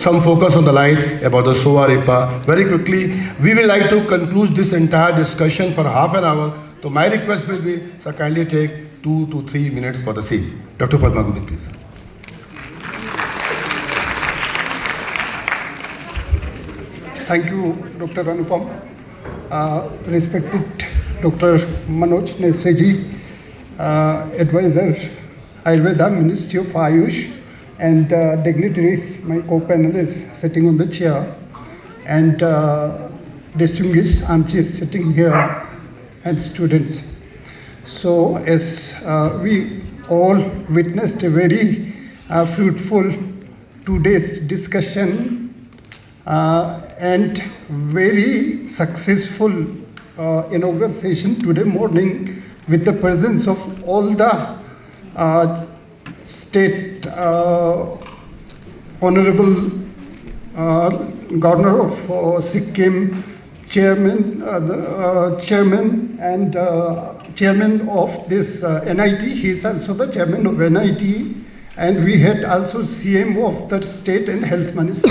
some focus on the light about the Sowa Rigpa. Very quickly, we will like to conclude this entire discussion for half an hour. So my request will be, sir, kindly take 2 to 3 minutes for the same. Dr. Padma Gupta, please. Thank you, Dr. Anupam. Respected Dr. Manoj Nesreji, Advisor, Ayurveda, Ministry of Ayush, and dignitaries, my co-panelists sitting on the chair, and distinguished armchairs sitting here, and students. So as we all witnessed a very fruitful 2 days discussion and very successful inaugural session today morning with the presence of all the state honorable governor of Sikkim, chairman and chairman of this NIT. He is also the chairman of NIT, and we had also CM of the state and health minister,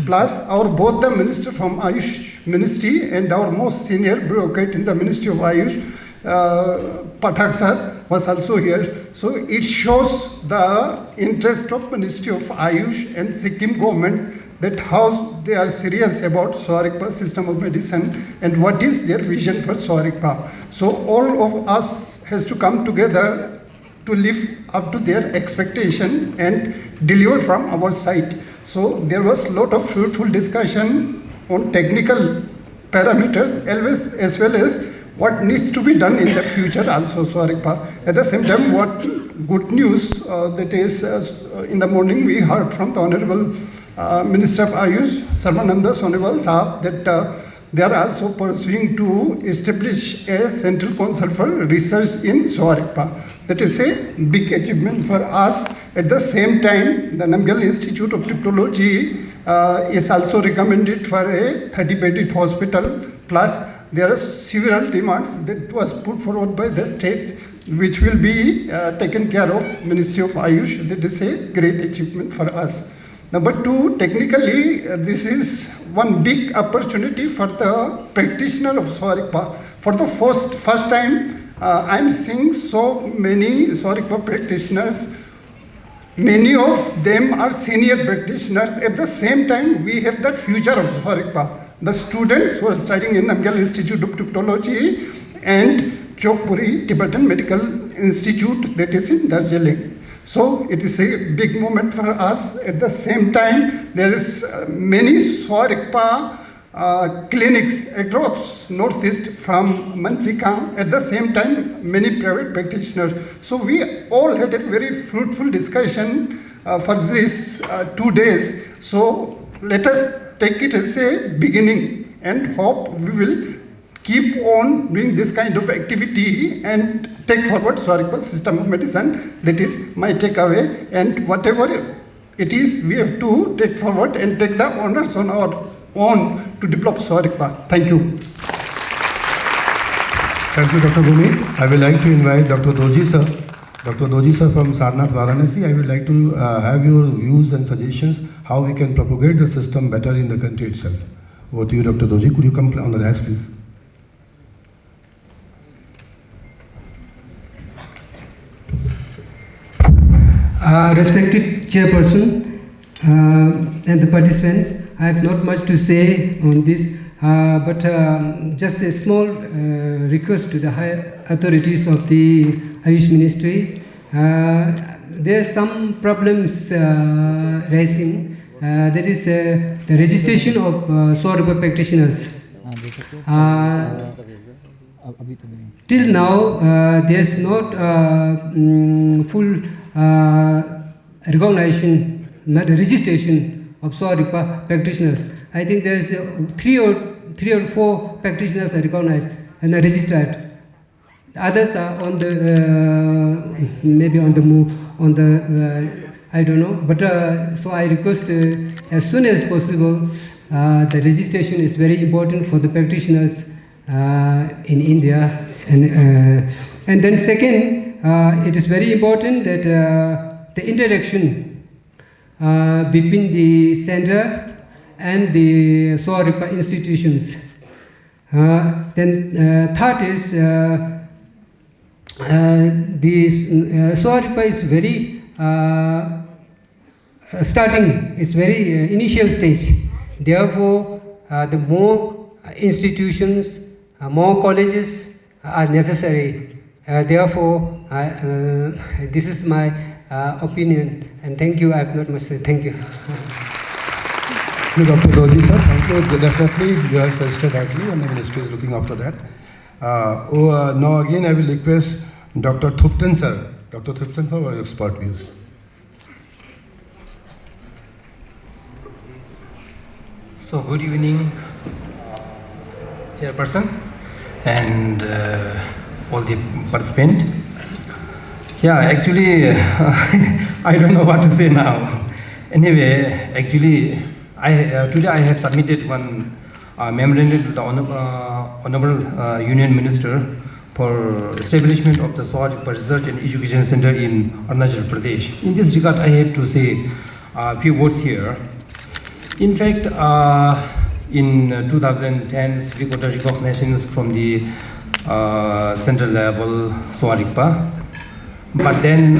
plus our both the minister from Ayush ministry and our most senior bureaucrat in the Ministry of Ayush, Pathak sir, was also here. So it shows the interest of Ministry of Ayush and Sikkim government, that how they are serious about Sowa Rigpa system of medicine and what is their vision for Sowa Rigpa. So all of us has to come together to live up to their expectation and deliver from our side. So there was a lot of fruitful discussion on technical parameters as well as what needs to be done in the future also Sowa Rigpa. At the same time, what good news that is in the morning we heard from the Honorable Minister of Ayush, Sarvananda Sonewal Saab, that they are also pursuing to establish a central council for research in Sowa Rigpa. That is a big achievement for us. At the same time, the Namgyal Institute of Tibetology is also recommended for a 30-bedded hospital, plus there are several demands that was put forward by the states, which will be taken care of Ministry of Ayush. That is a great achievement for us. Number two, technically, this is one big opportunity for the practitioner of Sowa Rigpa. For the first time, I'm seeing so many Sowa Rigpa practitioners. Many of them are senior practitioners. At the same time, we have the future of Sowa Rigpa. The students who are studying in Namgyal Institute of Tibetology and Chokpuri Tibetan Medical Institute, that is in Darjeeling. So it is a big moment for us. At the same time, there is many Sowa Rigpa clinics across northeast from Mansikang. At the same time, many private practitioners. So we all had a very fruitful discussion for these 2 days. So let us take it as a beginning and hope we will keep on doing this kind of activity and take forward Sowa Rigpa system of medicine. That is my takeaway, and whatever it is, we have to take forward and take the honors on our own to develop Sowa Rigpa. Thank you. Thank you, Dr. Bhumi. I would like to invite Dr. Doji sir. Dr. Doji sir from Sarnath, Varanasi. I would like to have your views and suggestions how we can propagate the system better in the country itself. Over to you, Dr. Doji. Could you come on the desk, please? Respected chairperson and the participants, I have not much to say on this, but just a small request to the high authorities of the Ayush Ministry. There are some problems rising. That is the registration of Sowa Rigpa practitioners. Till now, there is not full recognition, not registration of Sowa Rigpa practitioners. I think there is three or four practitioners are recognized and are registered. Others are on the maybe on the move, on the I don't know. But so I request as soon as possible. The registration is very important for the practitioners in India, and then second, it is very important that the interaction between the center and the Sowa Rigpa institutions. Then third is the Sowa Rigpa is very starting, it's very initial stage. Therefore, the more institutions, more colleges are necessary. Therefore, this is my opinion, and thank you. I have not much to say. Thank you. Thank you, Dr. Doji, sir. Thank you. Definitely, you have suggested rightly, and the ministry is looking after that. Now again, I will request Dr. Thupten, sir. Dr. Thupten, for your expert views. So, good evening, Chairperson, and all the participants. Yeah, actually, I don't know what to say now. Anyway, actually, today I have submitted one memorandum to the Honorable Union Minister for establishment of the Sowa Rigpa Research and Education Center in Arunachal Pradesh. In this regard, I have to say a few words here. In fact, in 2010, we got a recognition from the central level Sowa Rigpa. But then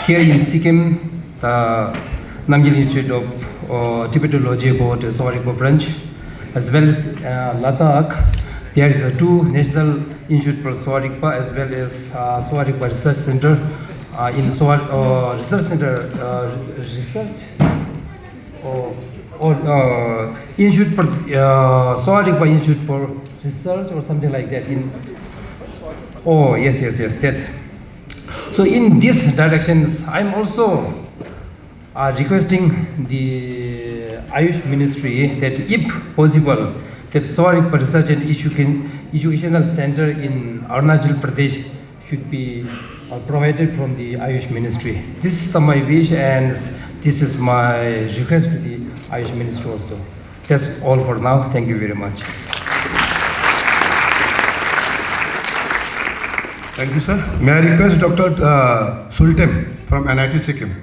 here in Sikkim, the Namgyal Institute of Tibetology got a Sowa Rigpa branch, as well as Ladakh. There is a two National Institute for Sowa Rigpa as well as Sowa Rigpa Research Center. In Sowa Research Center, Institute for Sowa Rigpa Institute for Research or something like that. Yes, that's. So in this directions, I'm also requesting the Ayush Ministry that if possible, that Sowa Rigpa Research and Educational Center in Arunachal Pradesh should be provided from the Ayush Ministry. This is my wish and this is my request to the Ayush Ministry also. That's all for now. Thank you very much. Thank you, sir. May I request Dr. Sultem from NIT Sikkim?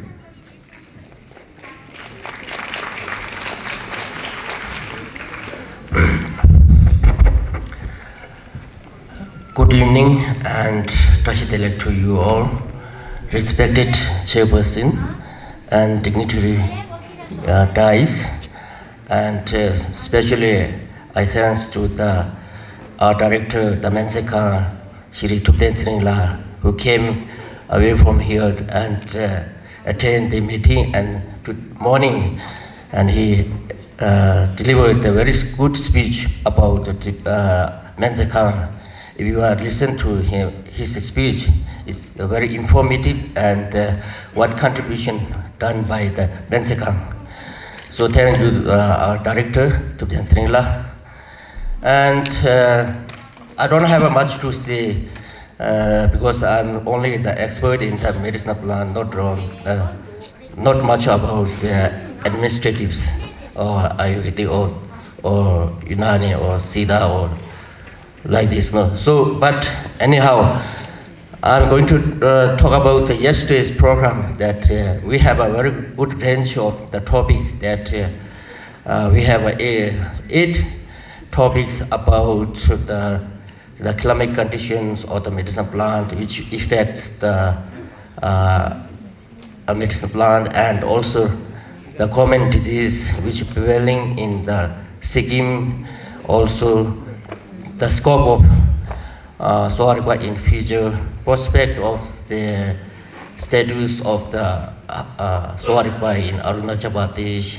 Good evening and Tashitele to you all, respected chairperson and dignitary dais, and especially I thanks to our director, the Menseka, Shri Tupten Sringla, who came away from here and attend the meeting and morning, and he delivered a very good speech about Menseka. If you are listen to his speech, it's very informative and what contribution done by the Menseka. So thank you, our director, Tupten Sringla. And I don't have much to say because I'm only the expert in the medicinal plant, not much about the administratives or Ayurvedic or Unani or Siddha or like this, no. So, but anyhow, I'm going to talk about yesterday's program. That we have a very good range of the topic. That we have 8 topics about the climatic conditions or the medicinal plant, which affects the medicinal plant, and also the common disease which prevailing in the Sikkim, also the scope of Sowa Rigpa in future, prospect of the status of the Sowa Rigpa in Arunachal Pradesh,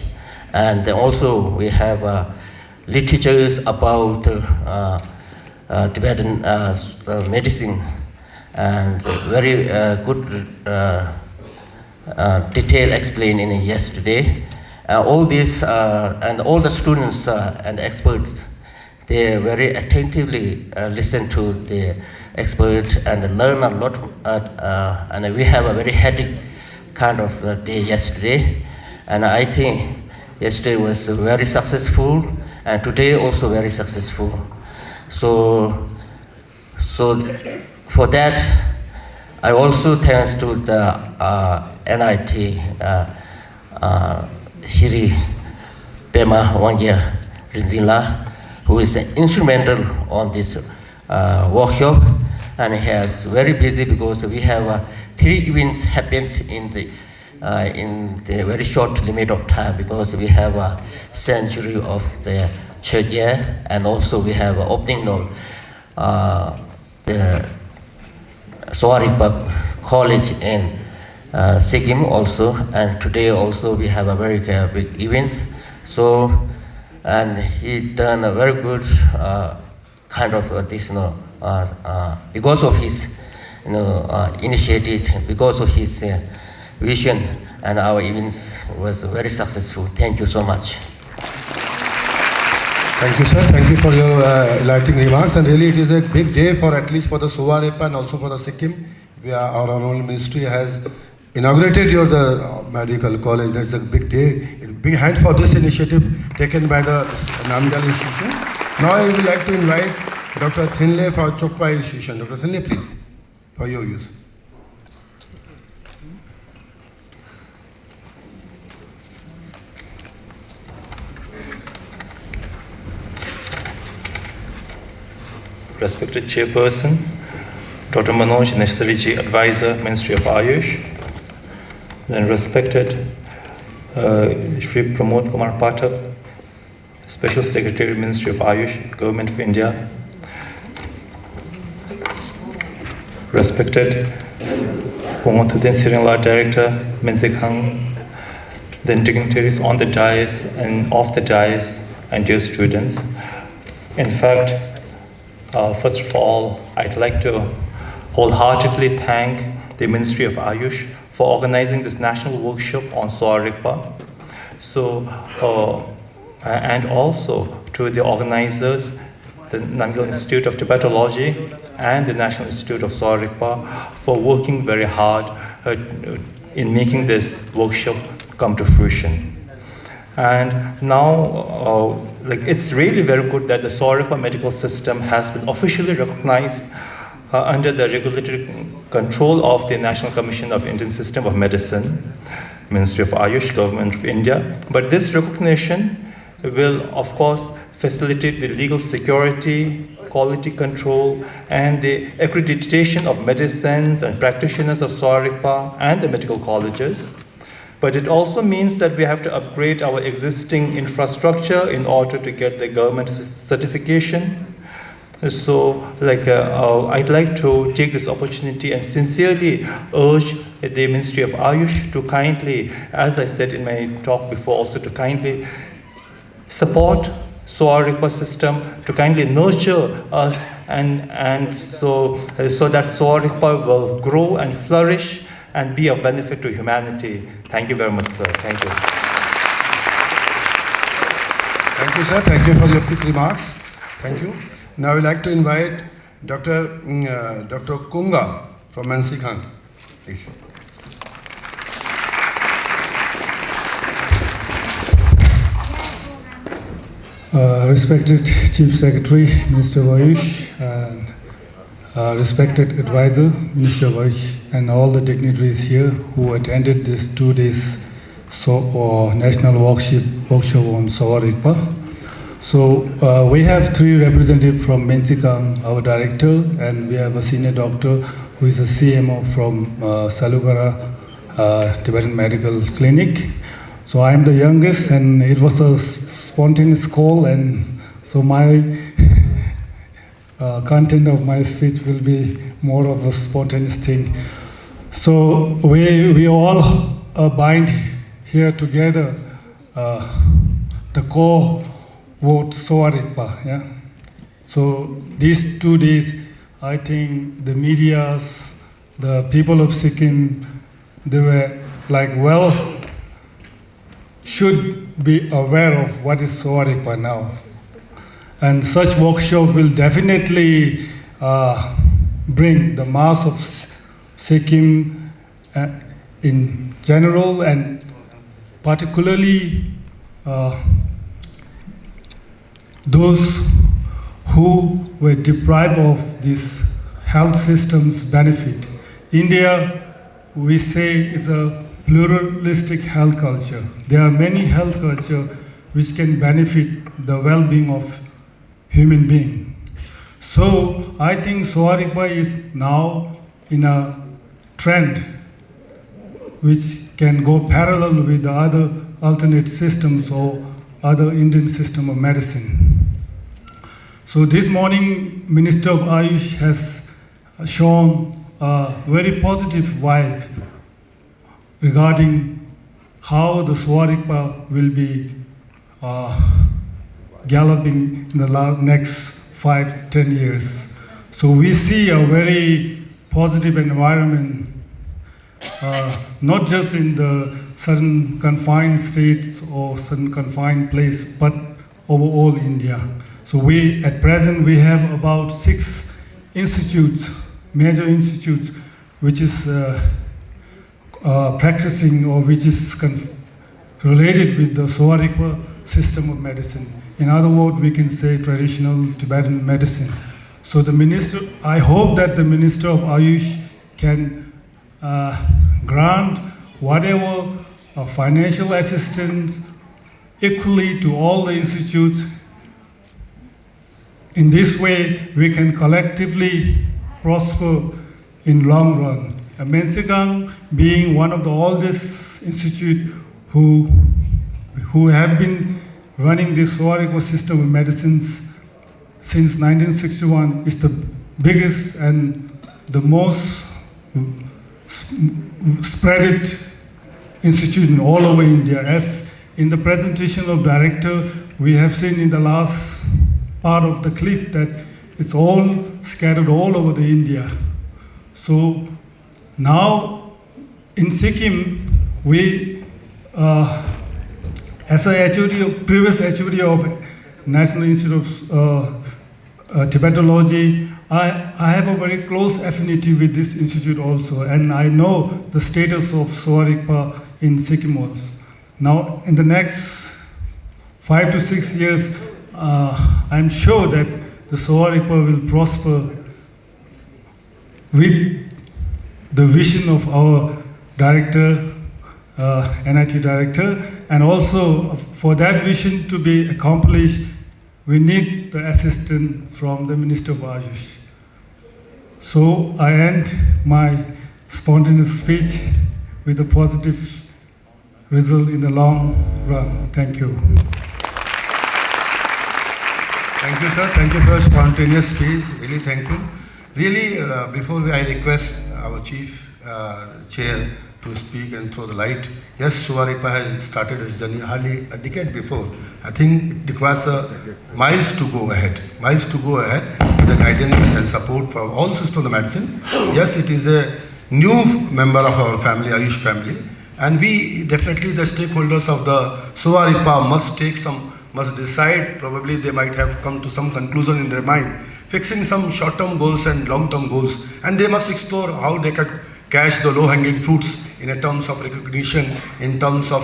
and also we have literatures about Tibetan medicine, and very good detail explained in yesterday. All this and all the students and experts, they very attentively listen to the expert and learn a lot. And we have a very hectic kind of day yesterday. And I think yesterday was very successful, and today also very successful. So for that, I also thanks to the NIT Shiri Pema Wangya Rinzila, who is instrumental on this workshop, and he is very busy because we have 3 events happened in the very short limit of time, because we have a century of the church year, and also we have opening of the Sowa Rigpa College in Sikkim also, and today also we have a very big events. So, and he done a very good kind of this, because of his initiative, because of his vision, and our events was very successful. Thank you so much. Thank you, sir. Thank you for your enlightening remarks. And really, it is a big day for at least for the Sowa Rigpa and also for the Sikkim. Our own ministry has inaugurated the medical college. That's a big day. A big hand for this initiative taken by the Namgyal institution. Now I would like to invite Dr. Thinle from Chokpa institution. Dr. Thinle, please, for your use. Respected Chairperson, Dr. Manoj Nesariji, Advisor, Ministry of Ayush, then respected Shri Pramod Kumar Pathak, Special Secretary, Ministry of Ayush, Government of India, respected Pumotudin Sirinla Director, Mensik Hang, then dignitaries on the dais and off the dais, and dear students. In fact, first of all, I'd like to wholeheartedly thank the Ministry of Ayush for organizing this national workshop on Sowa Rigpa. So, and also to the organizers, the Namgyal Institute of Tibetology and the National Institute of Sowa Rigpa, for working very hard in making this workshop come to fruition. And now, it's really very good that the Sowa Rigpa medical system has been officially recognized under the regulatory control of the National Commission of Indian System of Medicine, Ministry of Ayush, Government of India. But this recognition will, of course, facilitate the legal security, quality control, and the accreditation of medicines and practitioners of Sowa Rigpa and the medical colleges. But it also means that we have to upgrade our existing infrastructure in order to get the government certification. So, I'd like to take this opportunity and sincerely urge the Ministry of Ayush to kindly, as I said in my talk before, also to kindly support Sowa Rigpa system, to kindly nurture us, and so that Sowa Rigpa will grow and flourish and be of benefit to humanity. Thank you very much, sir. Thank you. Thank you, sir. Thank you for your quick remarks. Thank you. Now I would like to invite Dr. Kunga from Mansikhan, please. Respected Chief Secretary, Minister of Ayush, and respected advisor, Minister of Ayush, and all the dignitaries here who attended this 2 days national workshop on Sowa Rigpa. So we have 3 representatives from Mensikang, our director, and we have a senior doctor who is a CMO from Salugara Tibetan Medical Clinic. So I am the youngest, and it was a spontaneous call, and so my content of my speech will be more of a spontaneous thing. So we all bind here together the core word Sowa Rigpa. Yeah? So these 2 days, I think the medias, the people of Sikkim, they were should be aware of what is Sowa Rigpa now. And such workshop will definitely bring the mass of Sikkim in general, and particularly those who were deprived of this health system's benefit. India, we say, is a pluralistic health culture. There are many health cultures which can benefit the well-being of human being. So I think Sowa Rigpa is now in a trend which can go parallel with the other alternate systems or other Indian system of medicine. So this morning, Minister of Ayush has shown a very positive vibe regarding how the Sowa Rigpa will be galloping in the next 5-10 years. So we see a very positive environment, not just in the certain confined states or certain confined place, but overall India. So at present we have about 6 institutes, major institutes, which is practicing or which is related with the Sowa Rigpa system of medicine. In other words, we can say traditional Tibetan medicine. So I hope that the Minister of Ayush can grant whatever financial assistance equally to all the institutes. In this way, we can collectively prosper in long run. Mensekang being one of the oldest institutes who have been running this Sowa Rigpa system of medicines since 1961, is the biggest and the most spread institute all over India. As in the presentation of director, we have seen in the last part of the clip that it's all scattered all over the India. So now in Sikkim, we, as a previous HOD of National Institute of Tibetology, I have a very close affinity with this institute also, and I know the status of Sowa Rigpa in Sikkim also. Now, in the next 5 to 6 years, I'm sure that the Sowa Rigpa will prosper with the vision of our director, NIT director, and also for that vision to be accomplished, we need the assistance from the Minister of Ayush. So I end my spontaneous speech with a positive result in the long run. Thank you. Thank you, sir. Thank you for your spontaneous speech. Really thankful. Really, before I request our chief chair to speak and throw the light. Yes, Sowa Rigpa has started his journey hardly a decade before. I think it requires miles to go ahead with the guidance and support from all systems of medicine. Yes, it is a new member of our family, Ayush family, and we definitely, the stakeholders of the Sowa Rigpa must decide, probably they might have come to some conclusion in their mind, fixing some short-term goals and long-term goals, and they must explore how they can catch the low-hanging fruits in terms of recognition, in terms of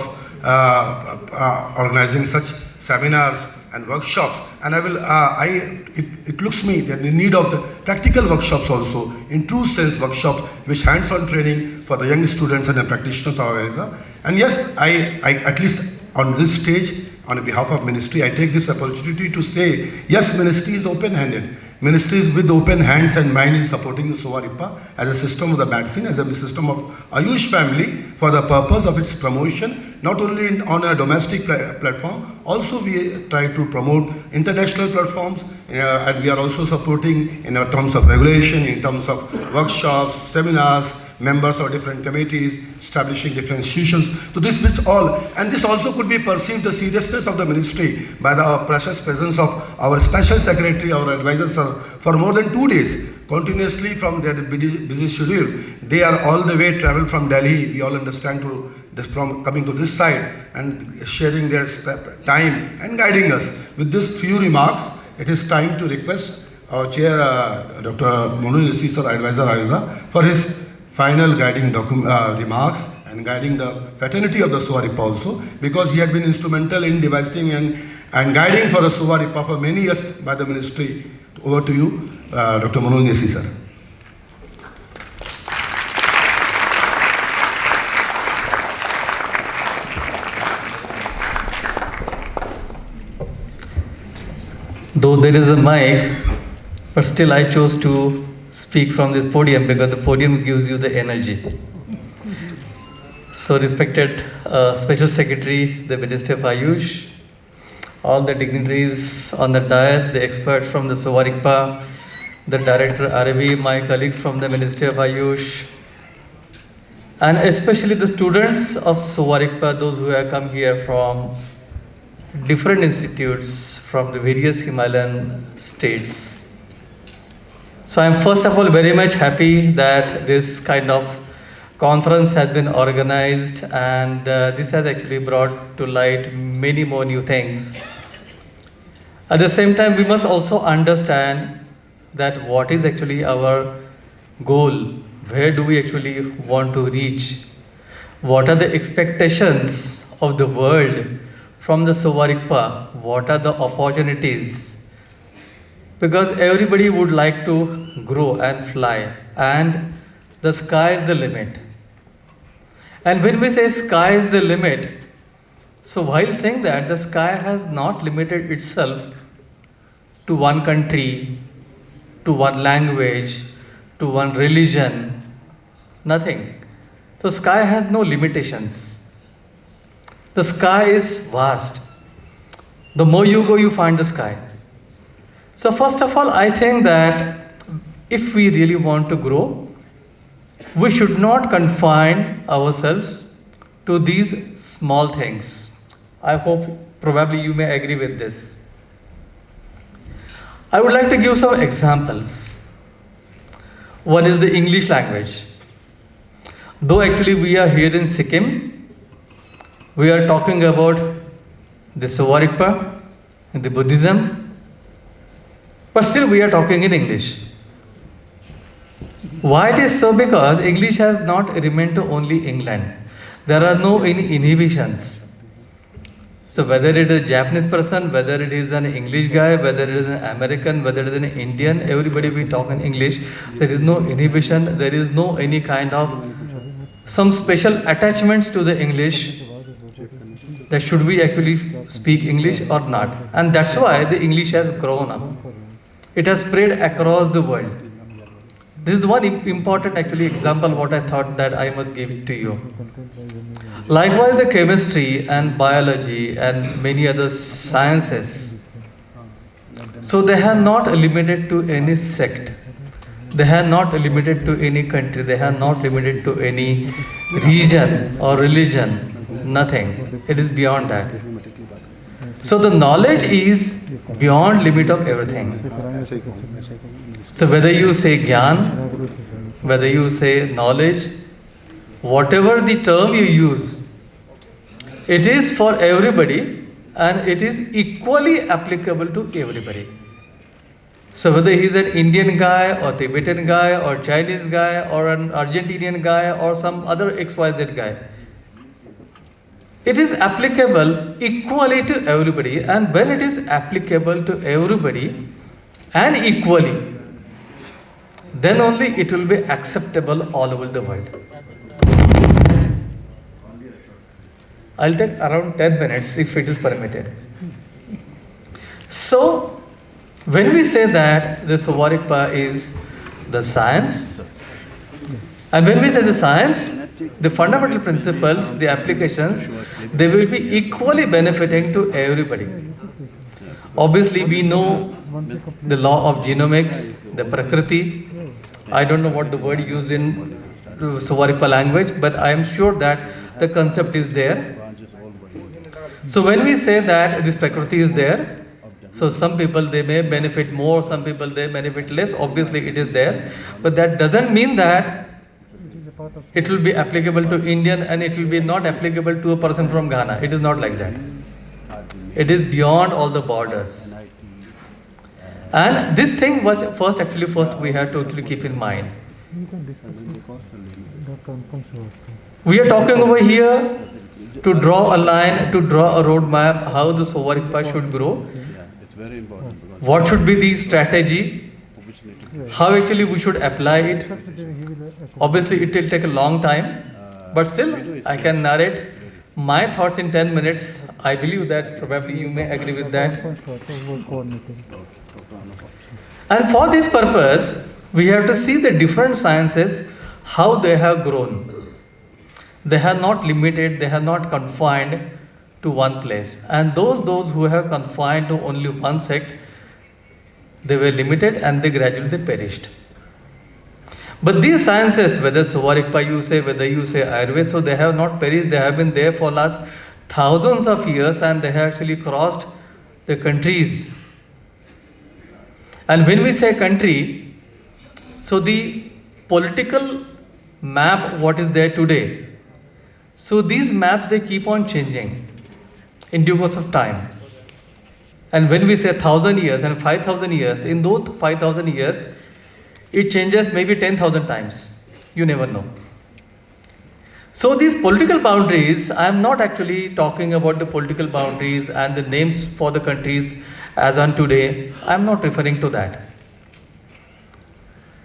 organizing such seminars and workshops. And it looks me that in need of the practical workshops also, in true sense workshop, which hands-on training for the young students and the practitioners of Sowa Rigpa. And yes, I at least on this stage, on behalf of ministry, I take this opportunity to say, yes, ministry is open-handed. Ministry is with open hands and mind in supporting the Sowa Rigpa as a system of the medicine, as a system of Ayush family for the purpose of its promotion, not only on a domestic platform, also we try to promote international platforms, and we are also supporting in terms of regulation, in terms of workshops, seminars, members of different committees, establishing different institutions. So this with all, and this also could be perceived the seriousness of the ministry by the precious presence of our special secretary, our advisors for more than 2 days, continuously from their busy schedule. They are all the way traveled from Delhi, we all understand, to this, from coming to this side and sharing their time and guiding us. With these few remarks, it is time to request our chair, Dr. Monu Sir, advisor Ayush, for his final guiding remarks and guiding the fraternity of the Sowa Rigpa also, because he had been instrumental in devising and guiding for the Sowa Rigpa for many years by the ministry. Over to you, Dr. Manoj sir. Though there is a mic, but still I chose to speak from this podium because the podium gives you the energy. So respected Special Secretary, the Minister of Ayush, all the dignitaries on the dais, the experts from the Sowa Rigpa, the Director Aravi, my colleagues from the Ministry of Ayush, and especially the students of Sowa Rigpa, those who have come here from different institutes from the various Himalayan states. So I am first of all very much happy that this kind of conference has been organized, and this has actually brought to light many more new things. At the same time, we must also understand that what is actually our goal, where do we actually want to reach, what are the expectations of the world from the Sowa Rigpa, what are the opportunities, because everybody would like to grow and fly, and the sky is the limit. And when we say sky is the limit, so while saying that, the sky has not limited itself to one country, to one language, to one religion, nothing. So sky has no limitations. The sky is vast. The more you go, you find the sky. So first of all, I think that if we really want to grow, we should not confine ourselves to these small things. I hope probably you may agree with this. I would like to give some examples. One is the English language. Though actually we are here in Sikkim, we are talking about the Sowa Rigpa, the Buddhism, but still we are talking in English. Why it is so? Because English has not remained to only England. There are no any inhibitions. So whether it is a Japanese person, whether it is an English guy, whether it is an American, whether it is an Indian, everybody we talk in English. There is no inhibition, there is no any kind of some special attachments to the English, that should we actually speak English or not. And that's why the English has grown up. It has spread across the world. This is one important actually example what I thought that I must give it to you. Likewise, the chemistry and biology and many other sciences. So they are not limited to any sect. They are not limited to any country. They are not limited to any region or religion. Nothing. It is beyond that. So the knowledge is beyond limit of everything. So whether you say Gyan, whether you say knowledge, whatever the term you use, it is for everybody and it is equally applicable to everybody. So whether he is an Indian guy or Tibetan guy or Chinese guy or an Argentinian guy or some other XYZ guy, it is applicable equally to everybody, and when it is applicable to everybody and equally, then only it will be acceptable all over the world. I'll take around 10 minutes if it is permitted. So, when we say that the Sowa Rigpa is the science, and when we say the science, the fundamental principles, the applications, they will be equally benefiting to everybody. Obviously, we know the law of genomics, the Prakriti. I don't know what the word used in Sowa Rigpa language, but I am sure that the concept is there. So when we say that this Prakriti is there, so some people they may benefit more, some people they benefit less. Obviously, it is there, but that doesn't mean that it will be applicable to Indian and it will be not applicable to a person from Ghana. It is not like that. It is beyond all the borders. And this thing was first we have to actually keep in mind. We are talking over here to draw a line, to draw a roadmap, how the Sowa Rigpa should grow. What should be the strategy? How actually we should apply it? Obviously, it will take a long time, but still I can narrate my thoughts in 10 minutes. I believe that probably you may agree with that. And for this purpose, we have to see the different sciences, how they have grown. They have not limited, they have not confined to one place. And those who have confined to only one sect, they were limited and they gradually perished. But these sciences, whether Sowa Rigpa you say, whether you say Ayurveda, so they have not perished, they have been there for last thousands of years and they have actually crossed the countries. And when we say country, so the political map, what is there today, so these maps, they keep on changing in due course of time. And when we say 1,000 years and 5,000 years, in those 5,000 years, it changes maybe 10,000 times. You never know. So these political boundaries, I am not actually talking about the political boundaries and the names for the countries as on today. I am not referring to that.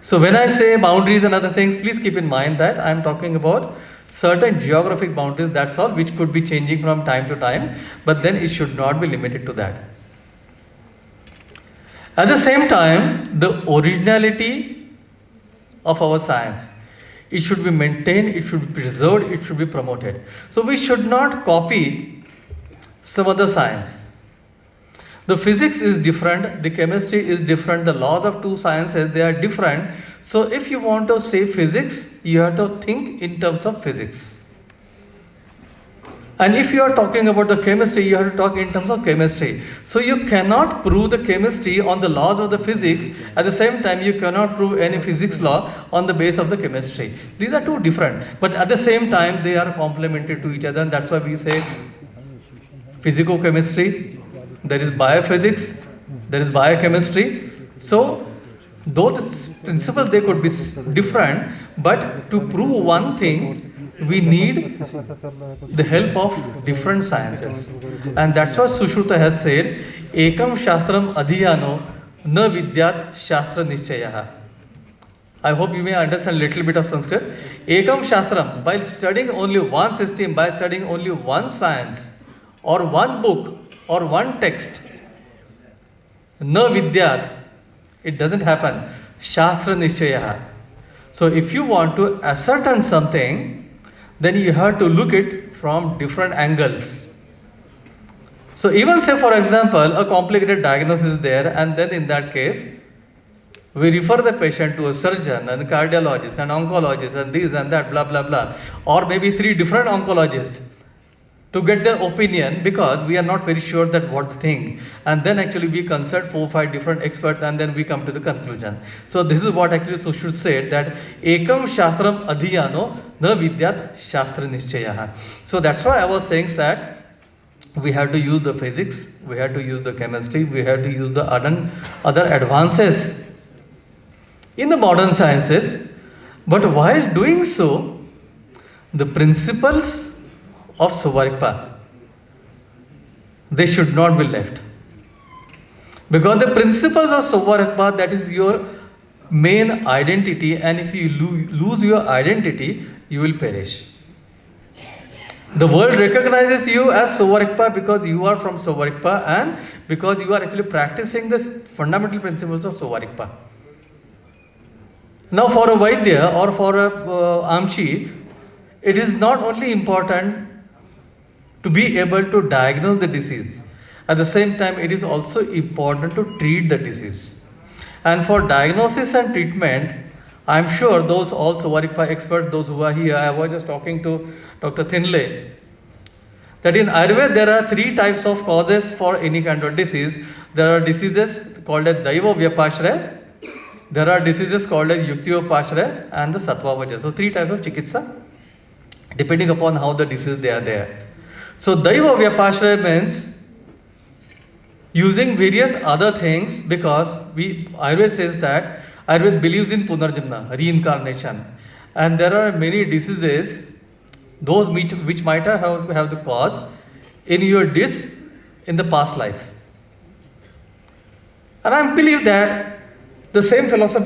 So when I say boundaries and other things, please keep in mind that I am talking about certain geographic boundaries, that's all, which could be changing from time to time, but then it should not be limited to that. At the same time, the originality of our science, it should be maintained, it should be preserved, it should be promoted. So we should not copy some other science. The physics is different, the chemistry is different, the laws of two sciences, they are different. So if you want to say physics, you have to think in terms of physics. And if you are talking about the chemistry, you have to talk in terms of chemistry. So you cannot prove the chemistry on the laws of the physics. At the same time, you cannot prove any physics law on the base of the chemistry. These are two different. But at the same time, they are complementary to each other. And that's why we say physico-chemistry, there is biophysics, there is biochemistry. So those principles, they could be different. But to prove one thing, we need the help of different sciences. And that's what Sushruta has said, Ekam Shastram Adhiyano Na Vidyat Shastra Nishchayaha. I hope you may understand a little bit of Sanskrit. Ekam Shastram, by studying only one system, by studying only one science, or one book, or one text, Na Vidyat, it doesn't happen. Shastra Nishchayaha. So if you want to ascertain something, then you have to look it from different angles. So even say, for example, a complicated diagnosis is there, and then in that case, we refer the patient to a surgeon and a cardiologist and oncologist and this and that, blah, blah, blah. Or maybe 3 different oncologists to get their opinion, because we are not very sure that what to think. And then actually we consult 4 or 5 different experts and then we come to the conclusion. So this is what actually Sushruta said, that Ekam Shastram Adhiyano Na Vidyat Shastra Nishchayaha. So that's why I was saying that we have to use the physics, we have to use the chemistry, we have to use the other advances in the modern sciences. But while doing so, the principles of Sowa Rigpa, they should not be left. Because the principles of Sowa Rigpa, that is your main identity, and if you lose your identity, you will perish. The world recognizes you as Sowa Rigpa because you are from Sowa Rigpa and because you are actually practicing the fundamental principles of Sowa Rigpa. Now for a Vaidya or for a Amchi, it is not only important to be able to diagnose the disease. At the same time, it is also important to treat the disease. And for diagnosis and treatment, I am sure those all Sowa Rigpa experts, those who are here, I was just talking to Dr. Thinley, that in Ayurveda there are 3 types of causes for any kind of disease. There are diseases called as Daiva Vyapashraya, there are diseases called as Yuktiyopashraya and the Sattva. So 3 types of chikitsa, depending upon how the disease they are there. So Daiva Vyapashraya means using various other things, because Ayurveda says that Ayurveda believes in Punarjanma, reincarnation. And there are many diseases, those which might have the cause in your disk in the past life. And I believe that the same philosophy